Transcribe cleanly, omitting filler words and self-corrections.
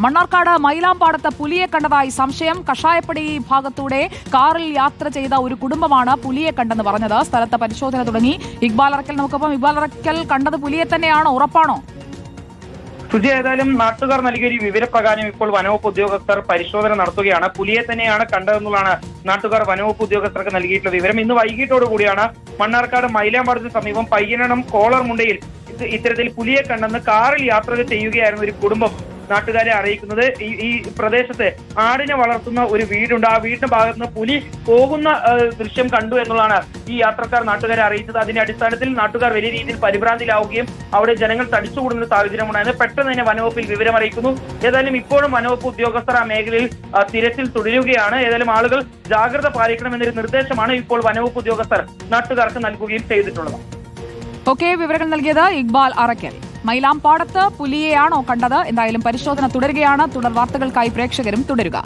മണ്ണാർക്കാട് മൈലാമ്പാടത്ത് പുലിയെ കണ്ടതായി സംശയം. കഷായപ്പടി ഭാഗത്തൂടെ കാറിൽ യാത്ര ചെയ്ത ഒരു കുടുംബമാണ് പുലിയെ കണ്ടെന്ന് പറഞ്ഞത്. സ്ഥലത്ത് പരിശോധന തുടങ്ങി. ഇക്ബാൽ അറക്കൽ നമുക്കൊപ്പം. ഇക്ബാൽ അറക്കൽ, കണ്ടത് പുലിയെ തന്നെയാണോ? ഉറപ്പാണോ? സുജി, ഏതായാലും നാട്ടുകാർ നൽകിയ ഒരു വിവരപ്രകാരം ഇപ്പോൾ വനവകുപ്പ് ഉദ്യോഗസ്ഥർ പരിശോധന നടത്തുകയാണ്. പുലിയെ തന്നെയാണ് കണ്ടതെന്നുള്ളതാണ് നാട്ടുകാർ വനവകുപ്പ് ഉദ്യോഗസ്ഥർക്ക് നൽകിയിട്ടുള്ള വിവരം. ഇന്ന് വൈകിട്ടോടുകൂടിയാണ് മണ്ണാർക്കാട് മൈലാമ്പാടത്തിന് സമീപം പയ്യനണം കോളർമുണ്ടയിൽ ഇത്തരത്തിൽ പുലിയെ കണ്ടെന്ന് കാറിൽ യാത്ര ചെയ്യുകയായിരുന്ന ഒരു കുടുംബം നാട്ടുകാരെ അറിയിക്കുന്നത്. ഈ പ്രദേശത്ത് ആടിനെ വളർത്തുന്ന ഒരു വീടുണ്ട്. ആ വീടിന്റെ ഭാഗത്തുനിന്ന് പുലി പോകുന്ന ദൃശ്യം കണ്ടു എന്നുള്ളതാണ് ഈ യാത്രക്കാർ നാട്ടുകാരെ അറിയിച്ചത്. അതിന്റെ അടിസ്ഥാനത്തിൽ നാട്ടുകാർ വലിയ രീതിയിൽ പരിഭ്രാന്തിയിലാവുകയും അവിടെ ജനങ്ങൾ തടിച്ചുകൂടുന്ന സാഹചര്യമുണ്ടായത്. പെട്ടെന്ന് തന്നെ വനവകുപ്പിൽ വിവരം അറിയിക്കുന്നു. ഏതായാലും ഇപ്പോഴും വനവകുപ്പ് ഉദ്യോഗസ്ഥർ ആ മേഖലയിൽ തിരച്ചിൽ തുടരുകയാണ്. ഏതായാലും ആളുകൾ ജാഗ്രത പാലിക്കണമെന്നൊരു നിർദ്ദേശമാണ് ഇപ്പോൾ വനവകുപ്പ് ഉദ്യോഗസ്ഥർ നാട്ടുകാർക്ക് നൽകുകയും ചെയ്തിട്ടുള്ളത്. ഓക്കെ, വിവരങ്ങൾ നൽകിയത് ഇക്ബാൽ അറക്കൽ. മൈലാമ്പാടത്ത് പുലിയെയാണോ കണ്ടത്? എന്തായാലും പരിശോധന തുടരുകയാണ്. തുടർ വാർത്തകൾക്കായി പ്രേക്ഷകരും തുടരുക.